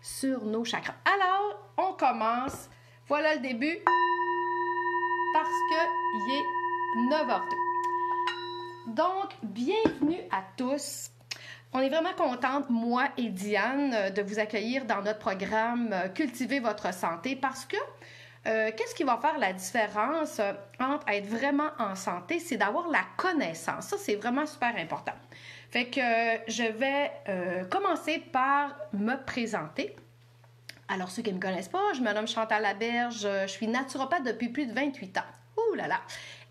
sur nos chakras. Alors, on commence. Voilà le début parce qu'il est 9h02. Donc, bienvenue à tous. On est vraiment contente, moi et Diane, de vous accueillir dans notre programme Cultiver votre santé parce que qu'est-ce qui va faire la différence entre être vraiment en santé? C'est d'avoir la connaissance. Ça, c'est vraiment super important. Fait que je vais commencer par me présenter. Alors, ceux qui ne me connaissent pas, je me nomme Chantal Laberge, je suis naturopathe depuis plus de 28 ans. Ouh là là!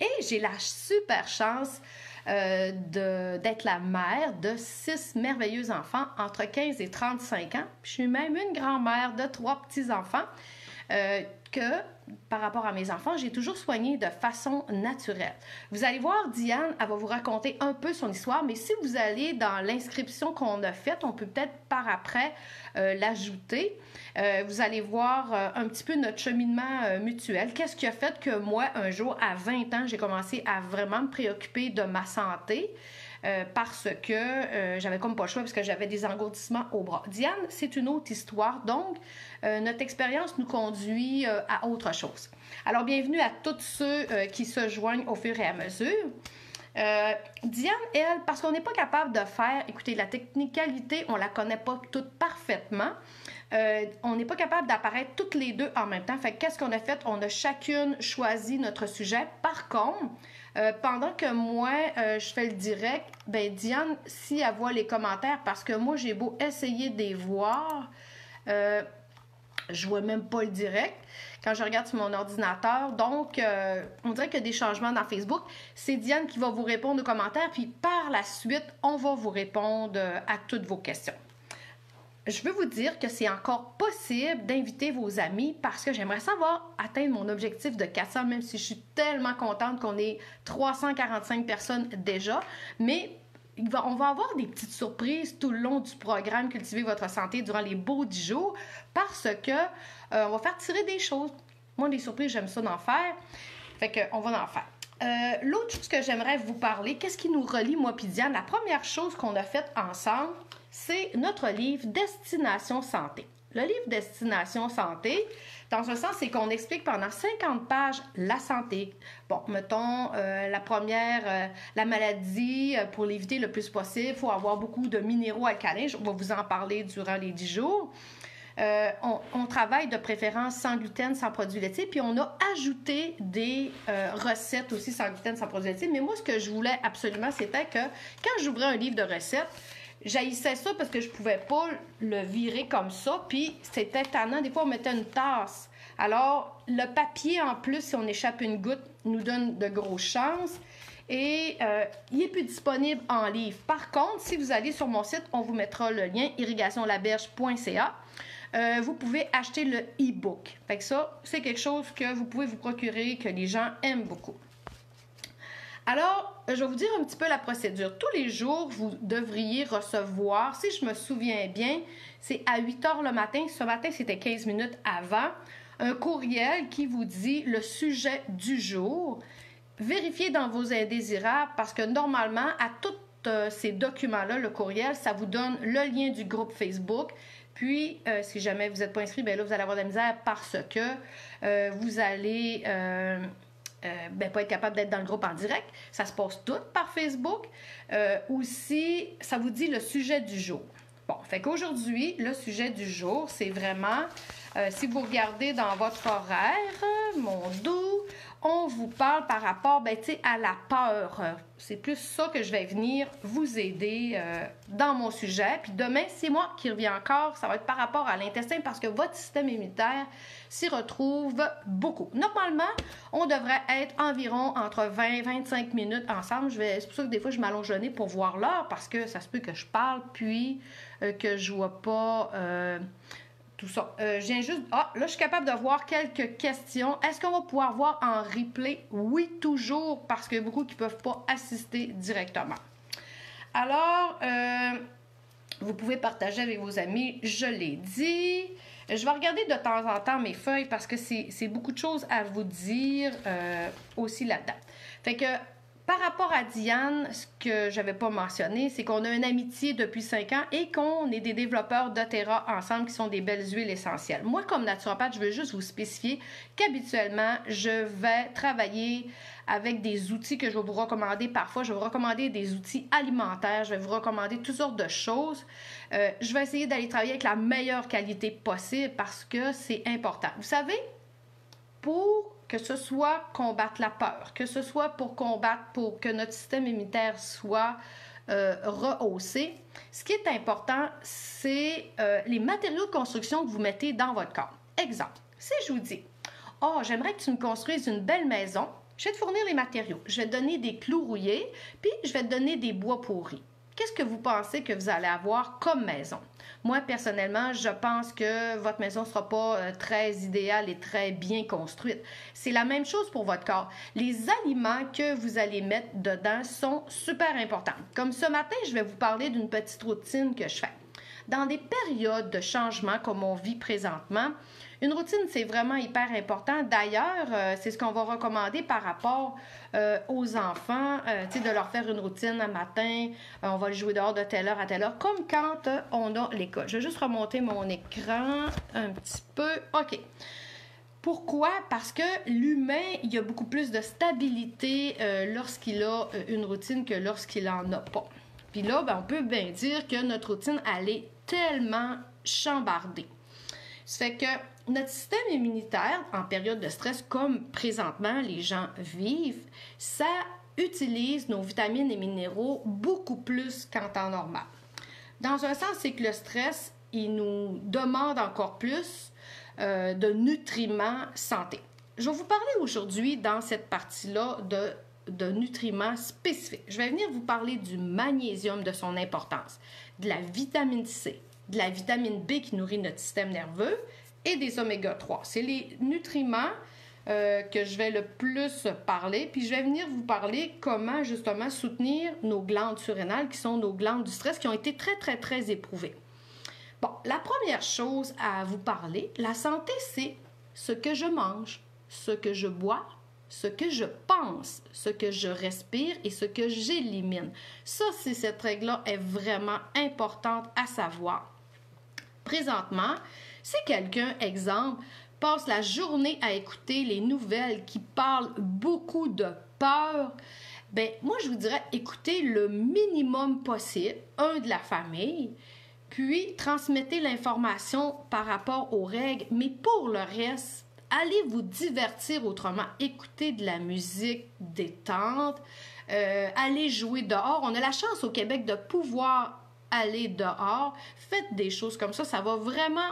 Et j'ai la super chance d'être la mère de 6 merveilleux enfants entre 15 et 35 ans. Je suis même une grand-mère de 3 petits-enfants que, par rapport à mes enfants, j'ai toujours soigné de façon naturelle. Vous allez voir, Diane, elle va vous raconter un peu son histoire, mais si vous allez dans l'inscription qu'on a faite, on peut peut-être par après l'ajouter. Vous allez voir un petit peu notre cheminement mutuel. Qu'est-ce qui a fait que moi, un jour, à 20 ans, j'ai commencé à vraiment me préoccuper de ma santé parce que j'avais comme pas le choix parce que j'avais des engourdissements au bras. Diane, c'est une autre histoire. Donc, notre expérience nous conduit à autre chose. Alors, bienvenue à tous ceux qui se joignent au fur et à mesure. Diane, elle, parce qu'on n'est pas capable de faire, écoutez, la technicalité, on la connaît pas toute parfaitement. On n'est pas capable d'apparaître toutes les deux en même temps. Fait que qu'est-ce qu'on a fait? On a chacune choisi notre sujet. Par contre, pendant que moi, je fais le direct, ben Diane, si elle voit les commentaires, parce que moi, j'ai beau essayer de les voir, je vois même pas le direct quand je regarde sur mon ordinateur. Donc, on dirait qu'il y a des changements dans Facebook. C'est Diane qui va vous répondre aux commentaires, puis par la suite, on va vous répondre à toutes vos questions. Je veux vous dire que c'est encore possible d'inviter vos amis parce que j'aimerais savoir atteindre mon objectif de 400, même si je suis tellement contente qu'on ait 345 personnes déjà. Mais on va avoir des petites surprises tout le long du programme Cultiver votre santé durant les beaux 10 jours parce que on va faire tirer des choses. Moi, les surprises, j'aime ça d'en faire. Fait qu'on va en faire. L'autre chose que j'aimerais vous parler, qu'est-ce qui nous relie, moi et Diane? La première chose qu'on a faite ensemble, c'est notre livre Destination Santé. Le livre Destination Santé, dans un sens, c'est qu'on explique pendant 50 pages la santé. Bon, mettons, la première, la maladie, pour l'éviter le plus possible, il faut avoir beaucoup de minéraux alcalins. On va vous en parler durant les 10 jours. On travaille de préférence sans gluten, sans produits laitiers, puis on a ajouté des recettes aussi sans gluten, sans produits laitiers. Mais moi, ce que je voulais absolument, c'était que quand j'ouvrais un livre de recettes, j'haïssais ça parce que je pouvais pas le virer comme ça, puis c'était tannant. Des fois, on mettait une tasse. Alors, le papier, en plus, si on échappe une goutte, nous donne de grosses chances. Et il est plus disponible en livre. Par contre, si vous allez sur mon site, on vous mettra le lien irrigationlaberge.ca. Vous pouvez acheter le e-book. Fait que ça, c'est quelque chose que vous pouvez vous procurer, que les gens aiment beaucoup. Alors, je vais vous dire un petit peu la procédure. Tous les jours, vous devriez recevoir, si je me souviens bien, c'est à 8 h le matin. Ce matin, c'était 15 minutes avant. Un courriel qui vous dit le sujet du jour. Vérifiez dans vos indésirables parce que normalement, à tous ces documents-là, le courriel, ça vous donne le lien du groupe Facebook. Puis, si jamais vous n'êtes pas inscrit, bien là, vous allez avoir de la misère parce que vous allez pas être capable d'être dans le groupe en direct. Ça se passe tout par Facebook. Aussi, ça vous dit le sujet du jour. Bon, fait qu'aujourd'hui, le sujet du jour, c'est vraiment, si vous regardez dans votre horaire, mon doux, on vous parle par rapport, à la peur. C'est plus ça que je vais venir vous aider dans mon sujet. Puis demain, c'est moi qui reviens encore. Ça va être par rapport à l'intestin parce que votre système immunitaire s'y retrouve beaucoup. Normalement, on devrait être environ entre 20 et 25 minutes ensemble. C'est pour ça que des fois, je m'allonge le nez pour voir l'heure parce que ça se peut que je parle puis que je vois pas... tout ça. Je viens juste... Ah, là, je suis capable de voir quelques questions. Est-ce qu'on va pouvoir voir en replay? Oui, toujours, parce qu'il y a beaucoup qui ne peuvent pas assister directement. Alors, vous pouvez partager avec vos amis, je l'ai dit. Je vais regarder de temps en temps mes feuilles parce que c'est beaucoup de choses à vous dire aussi là-dedans. Fait que, Par rapport à Diane, ce que je n'avais pas mentionné, c'est qu'on a une amitié depuis 5 ans et qu'on est des développeurs doTERRA ensemble qui sont des belles huiles essentielles. Moi, comme naturopathe, je veux juste vous spécifier qu'habituellement, je vais travailler avec des outils que je vais vous recommander. Parfois, je vais vous recommander des outils alimentaires, je vais vous recommander toutes sortes de choses. Je vais essayer d'aller travailler avec la meilleure qualité possible parce que c'est important. Vous savez, pour que ce soit combattre la peur, que ce soit pour que notre système immunitaire soit rehaussé, ce qui est important, c'est les matériaux de construction que vous mettez dans votre corps. Exemple, si je vous dis, « Oh, j'aimerais que tu me construises une belle maison, je vais te fournir les matériaux, je vais te donner des clous rouillés, puis je vais te donner des bois pourris. » Qu'est-ce que vous pensez que vous allez avoir comme maison? Moi, personnellement, je pense que votre maison ne sera pas très idéale et très bien construite. C'est la même chose pour votre corps. Les aliments que vous allez mettre dedans sont super importants. Comme ce matin, je vais vous parler d'une petite routine que je fais. Dans des périodes de changement comme on vit présentement, une routine, c'est vraiment hyper important. D'ailleurs, c'est ce qu'on va recommander par rapport aux enfants, de leur faire une routine un matin, on va le jouer dehors de telle heure à telle heure, comme quand on a l'école. Je vais juste remonter mon écran un petit peu. OK. Pourquoi? Parce que l'humain, il y a beaucoup plus de stabilité lorsqu'il a une routine que lorsqu'il n'en a pas. Puis là, on peut bien dire que notre routine, elle est tellement chambardée. Ça fait que notre système immunitaire, en période de stress, comme présentement les gens vivent, ça utilise nos vitamines et minéraux beaucoup plus qu'en temps normal. Dans un sens, c'est que le stress, il nous demande encore plus de nutriments santé. Je vais vous parler aujourd'hui, dans cette partie-là, de nutriments spécifiques. Je vais venir vous parler du magnésium, de son importance, de la vitamine C, de la vitamine B qui nourrit notre système nerveux et des oméga 3. C'est les nutriments que je vais le plus parler. Puis je vais venir vous parler comment justement soutenir nos glandes surrénales qui sont nos glandes du stress qui ont été très, très, très éprouvées. Bon, la première chose à vous parler, la santé, c'est ce que je mange, ce que je bois, ce que je pense, ce que je respire et ce que j'élimine. Ça, cette règle-là est vraiment importante à savoir. Présentement, si quelqu'un, exemple, passe la journée à écouter les nouvelles qui parlent beaucoup de peur, moi, je vous dirais, écoutez le minimum possible, de la famille, puis transmettez l'information par rapport aux règles, mais pour le reste, allez vous divertir autrement. Écoutez de la musique détente, allez jouer dehors. On a la chance au Québec de pouvoir aller dehors. Faites des choses comme ça. Ça va vraiment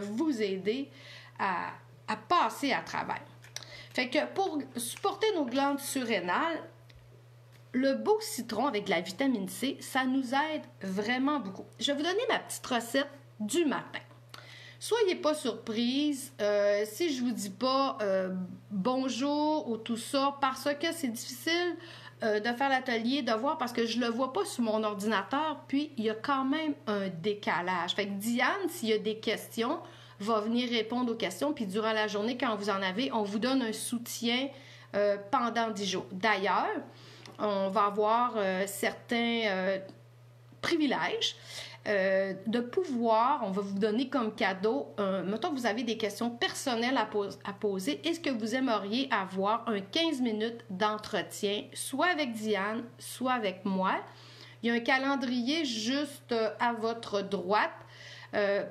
vous aider à passer à travers. Fait que pour supporter nos glandes surrénales, le beau citron avec de la vitamine C, ça nous aide vraiment beaucoup. Je vais vous donner ma petite recette du matin. Soyez pas surprise si je vous dis pas bonjour ou tout ça parce que c'est difficile de faire l'atelier, de voir parce que je le vois pas sur mon ordinateur puis il y a quand même un décalage. Fait que Diane, s'il y a des questions, va venir répondre aux questions puis durant la journée, quand vous en avez, on vous donne un soutien pendant 10 jours. D'ailleurs, on va avoir certains privilèges de pouvoir, on va vous donner comme cadeau, mettons que vous avez des questions personnelles à poser, est-ce que vous aimeriez avoir un 15 minutes d'entretien, soit avec Diane, soit avec moi? Il y a un calendrier juste à votre droite.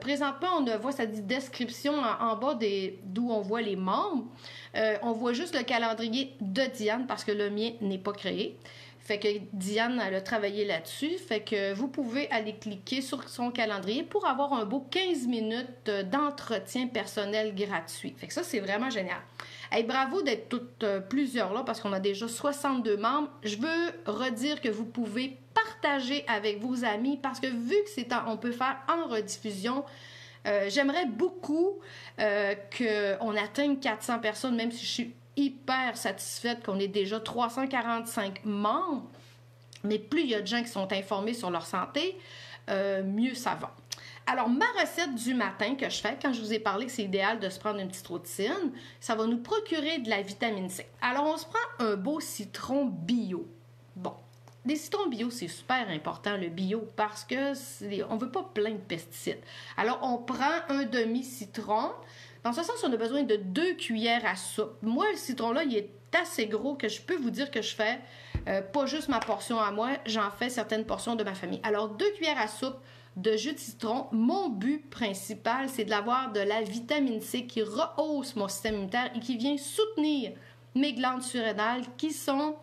Présentement, on voit, ça dit description en bas d'où on voit les membres. On voit juste le calendrier de Diane parce que le mien n'est pas créé. Fait que Diane, elle a travaillé là-dessus. Fait que vous pouvez aller cliquer sur son calendrier pour avoir un beau 15 minutes d'entretien personnel gratuit. Fait que ça, c'est vraiment génial. Hey, bravo d'être toutes plusieurs là parce qu'on a déjà 62 membres. Je veux redire que vous pouvez partager avec vos amis parce que vu que on peut faire en rediffusion, j'aimerais beaucoup qu'on atteigne 400 personnes, même si je suis hyper satisfaite qu'on ait déjà 345 membres. Mais plus il y a de gens qui sont informés sur leur santé, mieux ça va. Alors, ma recette du matin que je fais, quand je vous ai parlé que c'est idéal de se prendre une petite routine, ça va nous procurer de la vitamine C. Alors, on se prend un beau citron bio. Bon, des citrons bio, c'est super important, le bio, parce que on veut pas plein de pesticides. Alors, on prend un demi-citron. Dans ce sens, on a besoin de 2 cuillères à soupe. Moi, le citron-là, il est assez gros que je peux vous dire que je fais pas juste ma portion à moi, j'en fais certaines portions de ma famille. Alors, 2 cuillères à soupe de jus de citron. Mon but principal, c'est d'avoir de la vitamine C qui rehausse mon système immunitaire et qui vient soutenir mes glandes surrénales qui sont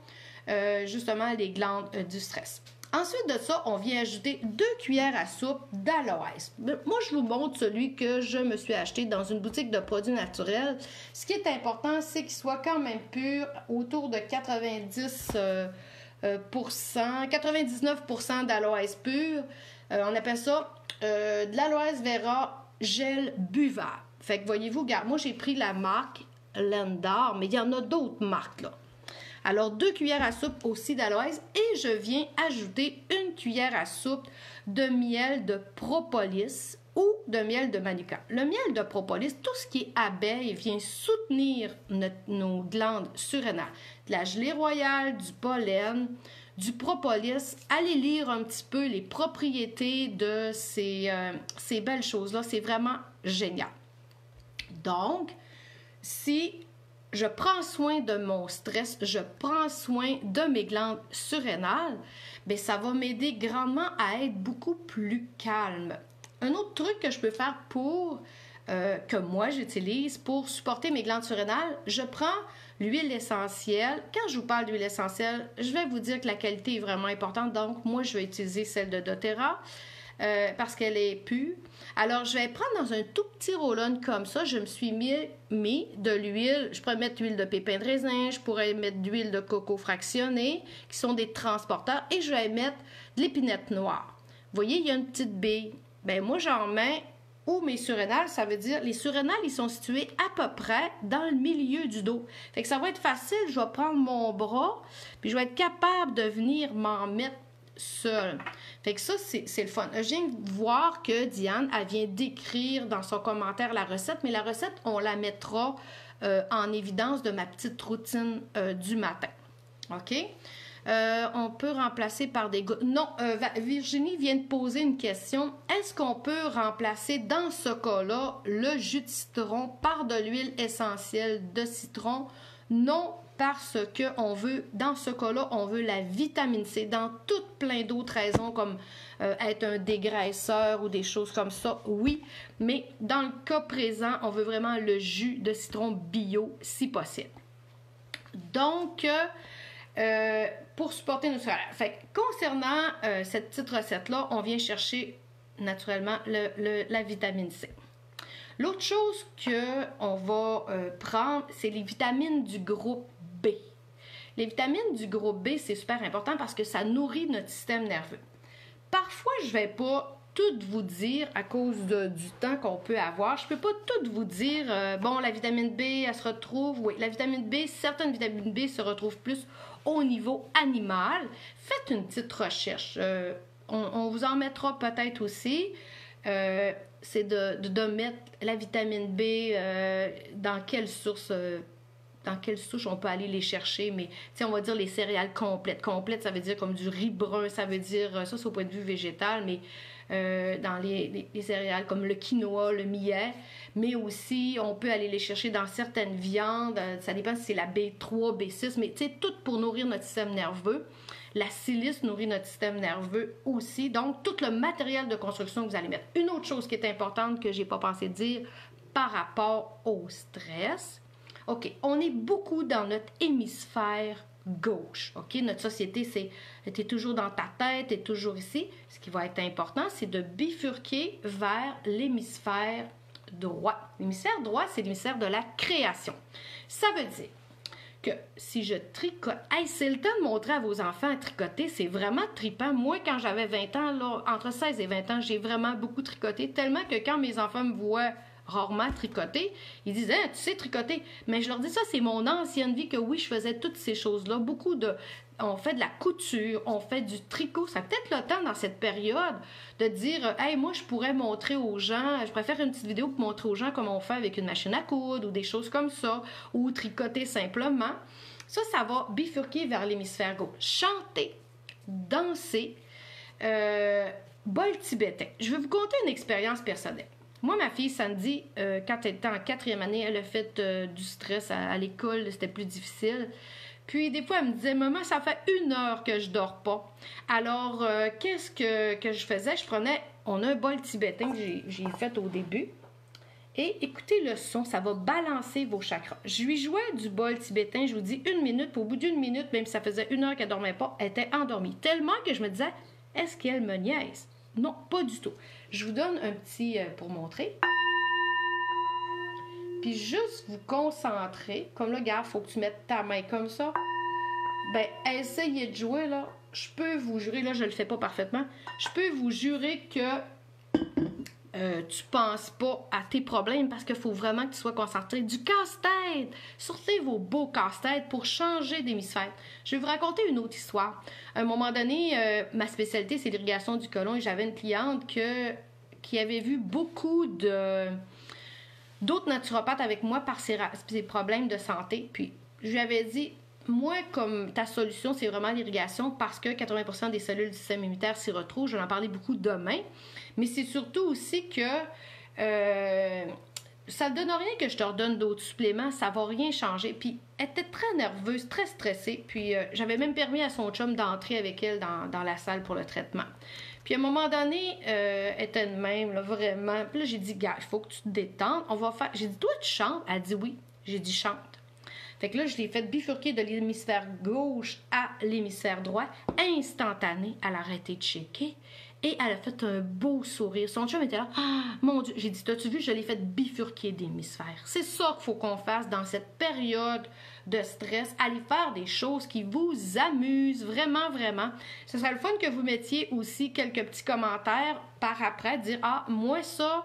justement les glandes du stress. Ensuite de ça, on vient ajouter 2 cuillères à soupe d'aloès. Moi, je vous montre celui que je me suis acheté dans une boutique de produits naturels. Ce qui est important, c'est qu'il soit quand même pur, autour de 99% d'aloès pur. On appelle ça de l'aloès vera gel buvable. Fait que voyez-vous, regarde, moi j'ai pris la marque Lendar, mais il y en a d'autres marques là. Alors 2 cuillères à soupe aussi d'aloès et je viens ajouter 1 cuillère à soupe de miel de propolis ou de miel de manuka. Le miel de propolis, tout ce qui est abeille vient soutenir nos glandes surrénales. De la gelée royale, du pollen, du propolis. Allez lire un petit peu les propriétés de ces belles choses-là. C'est vraiment génial. Donc, si je prends soin de mon stress, je prends soin de mes glandes surrénales, bien, ça va m'aider grandement à être beaucoup plus calme. Un autre truc que je peux faire que moi j'utilise pour supporter mes glandes surrénales, je prends l'huile essentielle. Quand je vous parle d'huile essentielle, je vais vous dire que la qualité est vraiment importante, donc moi je vais utiliser celle de doTERRA. Parce qu'elle est pure. Alors, je vais prendre dans un tout petit roll-on comme ça. Je me suis mis de l'huile. Je pourrais mettre de l'huile de pépins de raisin. Je pourrais mettre de l'huile de coco fractionnée, qui sont des transporteurs. Et je vais mettre de l'épinette noire. Vous voyez, il y a une petite bille. Bien, moi, j'en mets où mes surrénales, ça veut dire, les surrénales, ils sont situés à peu près dans le milieu du dos. Fait que ça va être facile. Je vais prendre mon bras, puis je vais être capable de venir m'en mettre seul. Fait que ça, c'est le fun. Je viens de voir que Diane, elle vient d'écrire dans son commentaire la recette, mais la recette, on la mettra en évidence de ma petite routine du matin. OK? On peut remplacer par des gouttes. Non, Virginie vient de poser une question. Est-ce qu'on peut remplacer dans ce cas-là le jus de citron par de l'huile essentielle de citron? Non, parce que on veut, dans ce cas-là, on veut la vitamine C dans toutes plein d'autres raisons comme être un dégraisseur ou des choses comme ça, oui. Mais dans le cas présent, on veut vraiment le jus de citron bio si possible. Donc, pour supporter nos surrénales. Fait que concernant cette petite recette-là, on vient naturellement la vitamine C. L'autre chose qu'on va prendre, c'est les vitamines du groupe B. Les vitamines du groupe B, c'est super important parce que ça nourrit notre système nerveux. Parfois, je ne vais pas tout vous dire à cause du temps qu'on peut avoir. Je ne peux pas tout vous dire, bon, la vitamine B, elle se retrouve, oui, la vitamine B, certaines vitamines B se retrouvent plus au niveau animal. Faites une petite recherche. On vous en mettra peut-être aussi. C'est de mettre la vitamine B dans quelle source dans quelle souche on peut aller les chercher, mais on va dire les céréales complètes. Complètes, ça veut dire comme du riz brun, ça veut dire, ça c'est au point de vue végétal, mais dans les céréales comme le quinoa, le millet, mais aussi on peut aller les chercher dans certaines viandes, ça dépend si c'est la B3, B6, mais tout pour nourrir notre système nerveux. La silice nourrit notre système nerveux aussi. Donc, tout le matériel de construction que vous allez mettre. Une autre chose qui est importante que je n'ai pas pensé dire par rapport au stress. OK, on est beaucoup dans notre hémisphère gauche. OK, notre société, t'es toujours dans ta tête, t'es toujours ici. Ce qui va être important, c'est de bifurquer vers l'hémisphère droit. L'hémisphère droit, c'est l'hémisphère de la création. Ça veut dire que si je tricote, hey, c'est le temps de montrer à vos enfants à tricoter, c'est vraiment trippant. Moi, quand j'avais 20 ans, là, entre 16 et 20 ans, j'ai vraiment beaucoup tricoté, tellement que quand mes enfants me voient rarement tricoter, ils disent « tu sais tricoter », mais je leur dis ça, c'est mon ancienne vie que oui, je faisais toutes ces choses-là, on fait de la couture, on fait du tricot. Ça peut-être le temps dans cette période de dire « Hey, moi, je pourrais montrer aux gens, je préfère une petite vidéo pour montrer aux gens comment on fait avec une machine à coudre ou des choses comme ça, ou tricoter simplement. » Ça va bifurquer vers l'hémisphère gauche. Chanter, danser, bol tibétain. Je vais vous conter une expérience personnelle. Moi, ma fille, Sandy, quand elle était en 4e année, elle a fait du stress à l'école, c'était plus difficile. Puis, des fois, elle me disait, « Maman, ça fait 1 heure que je dors pas. » Alors, qu'est-ce que je faisais? On a un bol tibétain que j'ai fait au début. Et écoutez le son, ça va balancer vos chakras. Je lui jouais du bol tibétain, je vous dis 1 minute, puis au bout d'1 minute, même si ça faisait 1 heure qu'elle ne dormait pas, elle était endormie. Tellement que je me disais, est-ce qu'elle me niaise? Non, pas du tout. Je vous donne un petit pour montrer. Puis juste vous concentrer, comme là, regarde, il faut que tu mettes ta main comme ça. Ben, essayez de jouer, là. Je peux vous jurer, là, je le fais pas parfaitement, je peux vous jurer que tu penses pas à tes problèmes parce qu'il faut vraiment que tu sois concentré. Du casse-tête! Sortez vos beaux casse-têtes pour changer d'hémisphère. Je vais vous raconter une autre histoire. À un moment donné, ma spécialité, c'est l'irrigation du côlon et j'avais une cliente qui avait vu beaucoup d'autres naturopathes avec moi par ses problèmes de santé. Puis, je lui avais dit, moi, comme ta solution, c'est vraiment l'irrigation parce que 80% des cellules du système immunitaire s'y retrouvent. Je vais en parler beaucoup demain. Mais c'est surtout aussi que ça ne donne rien que je te redonne d'autres suppléments. Ça ne va rien changer. Puis, elle était très nerveuse, très stressée. Puis, j'avais même permis à son chum d'entrer avec elle dans la salle pour le traitement. Puis, à un moment donné, elle était de même, là, vraiment. Puis là, j'ai dit, gars, il faut que tu te détendes. On va faire... J'ai dit, toi, tu chantes? Elle a dit oui. J'ai dit, chante. Fait que là, je l'ai fait bifurquer de l'hémisphère gauche à l'hémisphère droit. Instantané, elle a arrêté de shaker. Et elle a fait un beau sourire. Son chum était là. Ah, mon Dieu! J'ai dit, t'as-tu vu? Je l'ai fait bifurquer d'hémisphère. C'est ça qu'il faut qu'on fasse dans cette période de stress. Allez faire des choses qui vous amusent. Vraiment, vraiment. Ce serait le fun que vous mettiez aussi quelques petits commentaires par après. Dire, ah, moi, ça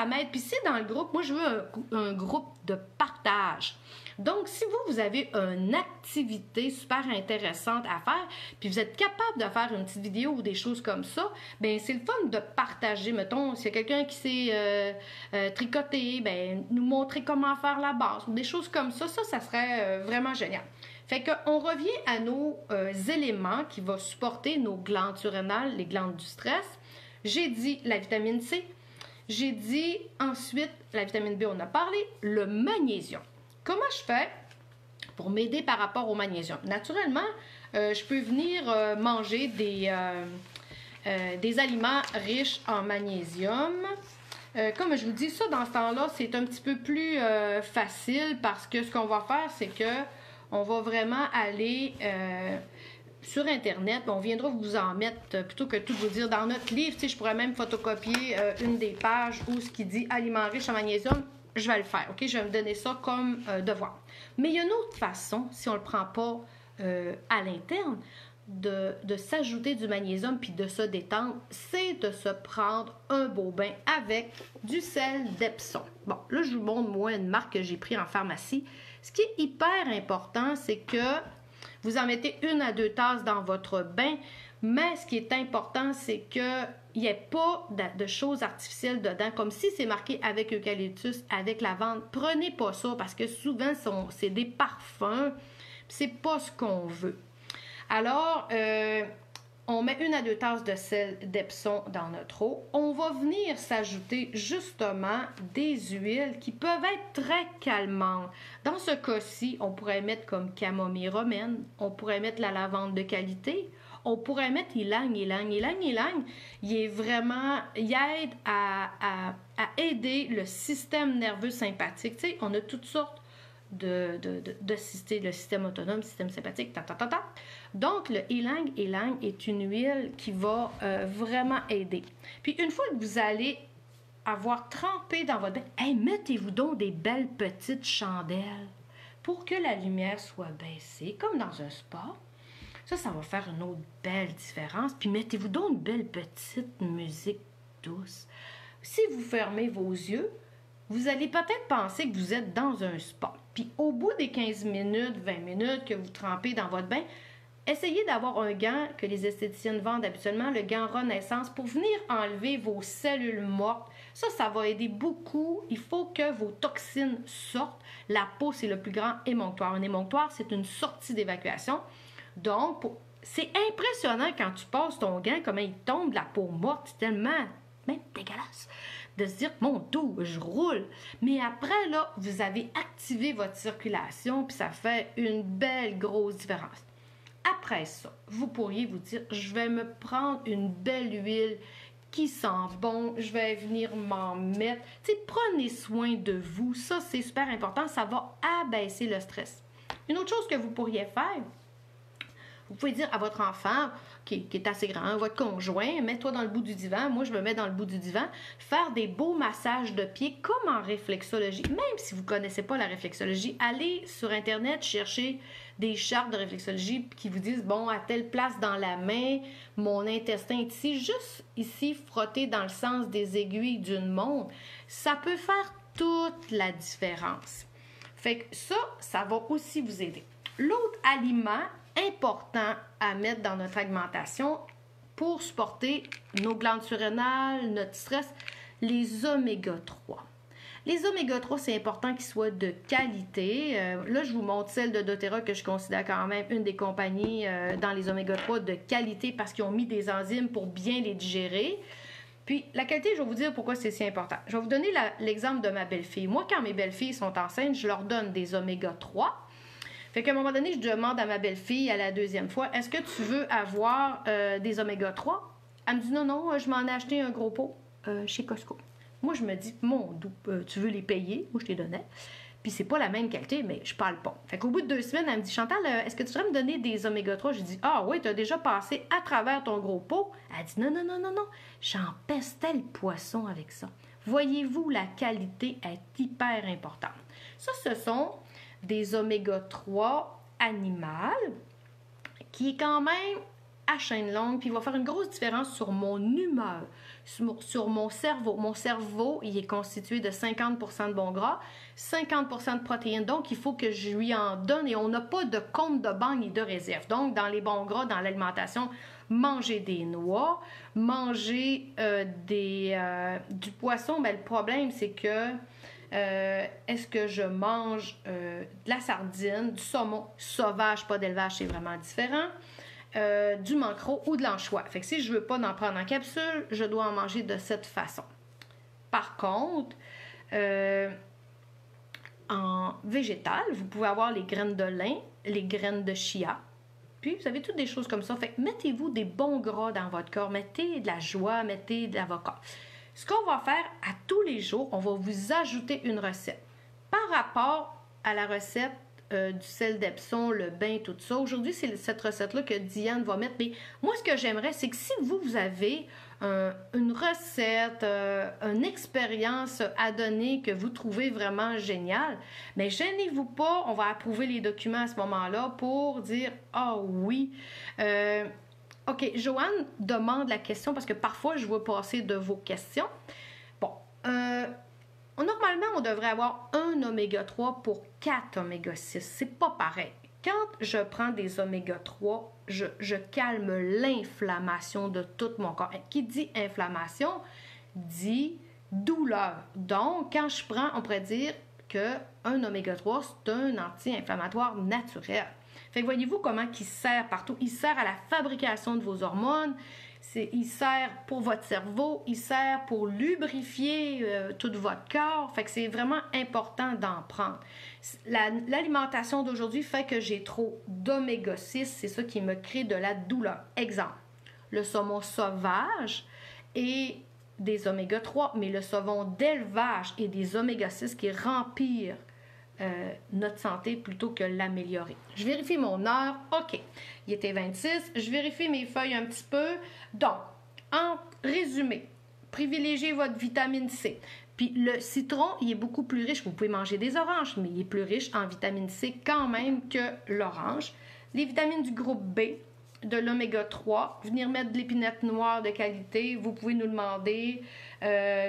m'aide. Puis c'est dans le groupe. Moi, je veux un groupe de partage. Donc, si vous avez une activité super intéressante à faire, puis vous êtes capable de faire une petite vidéo ou des choses comme ça, bien, c'est le fun de partager. Mettons, s'il y a quelqu'un qui sait tricoter, bien, nous montrer comment faire la base ou des choses comme ça, ça serait vraiment génial. Fait qu'on revient à nos éléments qui vont supporter nos glandes surrénales, les glandes du stress. J'ai dit la vitamine C. J'ai dit ensuite, la vitamine B, on a parlé, le magnésium. Comment je fais pour m'aider par rapport au magnésium? Naturellement, je peux venir manger des aliments riches en magnésium. Comme je vous dis, ça, dans ce temps-là, c'est un petit peu plus facile parce que ce qu'on va faire, c'est que on va vraiment aller sur Internet. On viendra vous en mettre, plutôt que tout vous dire dans notre livre. Tu sais, je pourrais même photocopier une des pages où ce qui dit « Aliments riches en magnésium ». Je vais le faire, OK? Je vais me donner ça comme devoir. Mais il y a une autre façon, si on ne le prend pas à l'interne, de s'ajouter du magnésium puis de se détendre, c'est de se prendre un beau bain avec du sel d'Epsom. Bon, là, je vous montre, moi, une marque que j'ai prise en pharmacie. Ce qui est hyper important, c'est que vous en mettez 1 à 2 tasses dans votre bain, mais ce qui est important, c'est que il n'y ait pas de choses artificielles dedans, comme si c'est marqué avec eucalyptus, avec lavande. Prenez pas ça parce que souvent, c'est des parfums, c'est pas ce qu'on veut. Alors, on met 1 à 2 tasses de sel d'Epsom dans notre eau. On va venir s'ajouter justement des huiles qui peuvent être très calmantes. Dans ce cas-ci, on pourrait mettre comme camomille romaine, on pourrait mettre la lavande de qualité, on pourrait mettre ylang. Il aide à aider le système nerveux sympathique. Tu sais, on a toutes sortes de systèmes, le système autonome, le système sympathique, Donc, le ylang est une huile qui va vraiment aider. Puis, une fois que vous allez avoir trempé dans votre bain, mettez-vous donc des belles petites chandelles pour que la lumière soit baissée, comme dans un spa. Ça va faire une autre belle différence. Puis mettez-vous donc une belle petite musique douce. Si vous fermez vos yeux, vous allez peut-être penser que vous êtes dans un spa. Puis au bout des 15 minutes, 20 minutes que vous trempez dans votre bain, essayez d'avoir un gant que les esthéticiennes vendent habituellement, le gant Renaissance, pour venir enlever vos cellules mortes. Ça va aider beaucoup. Il faut que vos toxines sortent. La peau, c'est le plus grand émonctoire. Un émonctoire, c'est une sortie d'évacuation. Donc, c'est impressionnant quand tu passes ton gant, comment il tombe de la peau morte. C'est tellement, même dégueulasse, de se dire, mon dos, je roule. Mais après, là, vous avez activé votre circulation, puis ça fait une belle grosse différence. Après ça, vous pourriez vous dire, je vais me prendre une belle huile qui sent bon, je vais venir m'en mettre. Tu sais, prenez soin de vous. Ça, c'est super important. Ça va abaisser le stress. Une autre chose que vous pourriez faire, vous pouvez dire à votre enfant qui est assez grand, votre conjoint, mets-toi dans le bout du divan. Moi, je me mets dans le bout du divan. Faire des beaux massages de pieds comme en réflexologie. Même si vous ne connaissez pas la réflexologie, allez sur Internet chercher des chartes de réflexologie qui vous disent, bon, à telle place dans la main, mon intestin est ici, juste ici, frotter dans le sens des aiguilles d'une montre. Ça peut faire toute la différence. Fait que ça va aussi vous aider. L'autre aliment important à mettre dans notre alimentation pour supporter nos glandes surrénales, notre stress, les oméga 3. Les oméga 3, c'est important qu'ils soient de qualité. Là, je vous montre celle de doTERRA que je considère quand même une des compagnies dans les oméga 3 de qualité parce qu'ils ont mis des enzymes pour bien les digérer. Puis, la qualité, je vais vous dire pourquoi c'est si important. Je vais vous donner l'exemple de ma belle-fille. Moi, quand mes belles-filles sont enceintes, je leur donne des oméga 3. Fait qu'à un moment donné, je demande à ma belle-fille à la deuxième fois, est-ce que tu veux avoir des oméga 3? Elle me dit non, je m'en ai acheté un gros pot chez Costco. Moi, je me dis, mon doux, tu veux les payer? Moi, je t'ai donné. Puis c'est pas la même qualité, mais je parle pas. Fait qu'au bout de 2 semaines, elle me dit, Chantal, est-ce que tu voudrais me donner des oméga 3? Je dis, ah oui, tu as déjà passé à travers ton gros pot. Elle dit, non, j'en pestais le poisson avec ça. Voyez-vous, la qualité est hyper importante. Ça, ce sont des oméga 3 animales qui est quand même à chaîne longue, puis il va faire une grosse différence sur mon humeur, sur mon cerveau. Mon cerveau, il est constitué de 50% de bons gras, 50% de protéines, donc il faut que je lui en donne et on n'a pas de compte de banque ni de réserve. Donc, dans les bons gras, dans l'alimentation, manger des noix, manger du poisson, bien, le problème, c'est que est-ce que je mange de la sardine, du saumon sauvage, pas d'élevage, c'est vraiment différent, du maquereau ou de l'anchois. Fait que si je veux pas en prendre en capsule, je dois en manger de cette façon. Par contre, en végétal, vous pouvez avoir les graines de lin, les graines de chia, puis vous avez toutes des choses comme ça. Fait que mettez-vous des bons gras dans votre corps, mettez de la joie, mettez de l'avocat. Ce qu'on va faire à tous les jours, on va vous ajouter une recette. Par rapport à la recette du sel d'Epsom, le bain, tout ça, aujourd'hui, c'est cette recette-là que Diane va mettre. Mais moi, ce que j'aimerais, c'est que si vous avez une recette, une expérience à donner que vous trouvez vraiment géniale, mais gênez-vous pas, on va approuver les documents à ce moment-là pour dire « Ah oui! OK, Joanne demande la question parce que parfois, je veux passer de vos questions. Bon, normalement, on devrait avoir un oméga 3 pour 4 oméga 6. C'est pas pareil. Quand je prends des oméga 3, je calme l'inflammation de tout mon corps. Et qui dit inflammation, dit douleur. Donc, quand je prends, on pourrait dire qu'un oméga 3, c'est un anti-inflammatoire naturel. Fait que voyez-vous comment il sert partout. Il sert à la fabrication de vos hormones, il sert pour votre cerveau, il sert pour lubrifier tout votre corps. Fait que c'est vraiment important d'en prendre. L'alimentation d'aujourd'hui fait que j'ai trop d'oméga 6, c'est ça qui me crée de la douleur. Exemple, le saumon sauvage et des oméga 3, mais le saumon d'élevage et des oméga 6 qui empirent notre santé plutôt que l'améliorer. Je vérifie mon heure. OK. Il était 26. Je vérifie mes feuilles un petit peu. Donc, en résumé, privilégiez votre vitamine C. Puis le citron, il est beaucoup plus riche. Vous pouvez manger des oranges, mais il est plus riche en vitamine C quand même que l'orange. Les vitamines du groupe B, de l'oméga 3, venir mettre de l'épinette noire de qualité, vous pouvez nous demander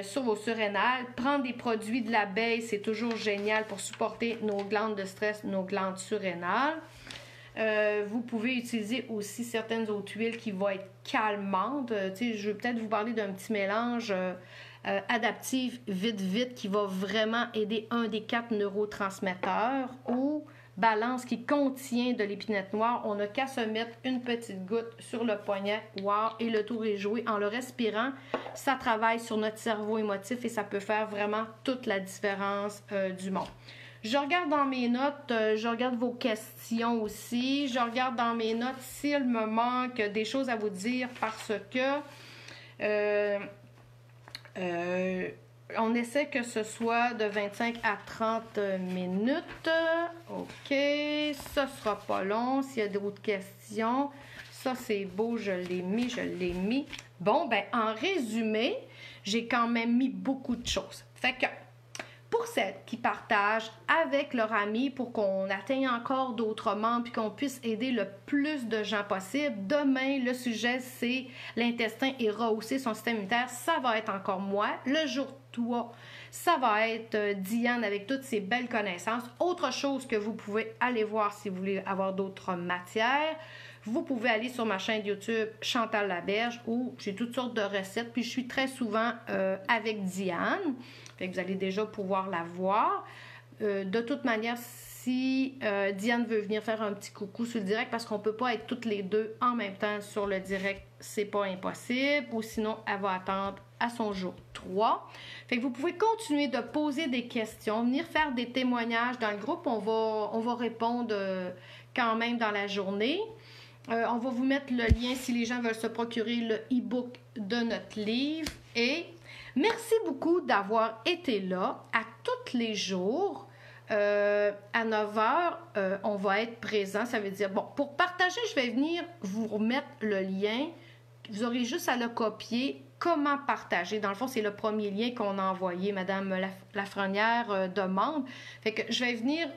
sur vos surrénales. Prendre des produits de l'abeille, c'est toujours génial pour supporter nos glandes de stress, nos glandes surrénales. Vous pouvez utiliser aussi certaines autres huiles qui vont être calmantes. Je vais peut-être vous parler d'un petit mélange adaptive vite qui va vraiment aider un des 4 neurotransmetteurs, ou balance qui contient de l'épinette noire. On n'a qu'à se mettre une petite goutte sur le poignet, wow, et le tour est joué. En le respirant, ça travaille sur notre cerveau émotif et ça peut faire vraiment toute la différence du monde. Je regarde dans mes notes, je regarde vos questions aussi, je regarde dans mes notes s'il me manque des choses à vous dire parce que on essaie que ce soit de 25 à 30 minutes. OK, ça sera pas long. S'il y a d'autres questions, ça c'est beau, je l'ai mis. Bon, ben en résumé, j'ai quand même mis beaucoup de choses. Fait que pour celles qui partagent avec leur ami pour qu'on atteigne encore d'autres membres puis qu'on puisse aider le plus de gens possible, demain, le sujet, c'est l'intestin et rehausser son système immunitaire. Ça va être encore moi. Le jour 3, ça va être Diane avec toutes ses belles connaissances. Autre chose que vous pouvez aller voir si vous voulez avoir d'autres matières, vous pouvez aller sur ma chaîne YouTube Chantal Laberge où j'ai toutes sortes de recettes. Puis je suis très souvent avec Diane. Fait que vous allez déjà pouvoir la voir. De toute manière, si Diane veut venir faire un petit coucou sur le direct, parce qu'on ne peut pas être toutes les deux en même temps sur le direct, c'est pas impossible. Ou sinon, elle va attendre à son jour 3. Fait que vous pouvez continuer de poser des questions, venir faire des témoignages dans le groupe. On va répondre quand même dans la journée. On va vous mettre le lien si les gens veulent se procurer le e-book de notre livre. Et merci beaucoup d'avoir été là à tous les jours. À 9h, on va être présent. Ça veut dire, bon, pour partager, je vais venir vous remettre le lien. Vous aurez juste à le copier. Comment partager? Dans le fond, c'est le premier lien qu'on a envoyé. Madame Lafrenière demande. Fait que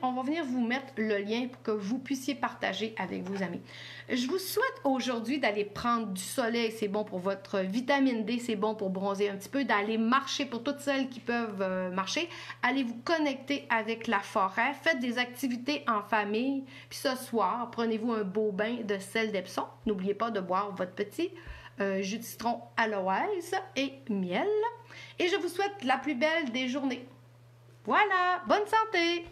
on va venir vous mettre le lien pour que vous puissiez partager avec vos amis. Je vous souhaite aujourd'hui d'aller prendre du soleil. C'est bon pour votre vitamine D. C'est bon pour bronzer un petit peu. D'aller marcher pour toutes celles qui peuvent marcher. Allez vous connecter avec la forêt. Faites des activités en famille. Puis ce soir, prenez-vous un beau bain de sel d'Epsom. N'oubliez pas de boire votre petit jus de citron aloès et miel. Et je vous souhaite la plus belle des journées. Voilà, bonne santé!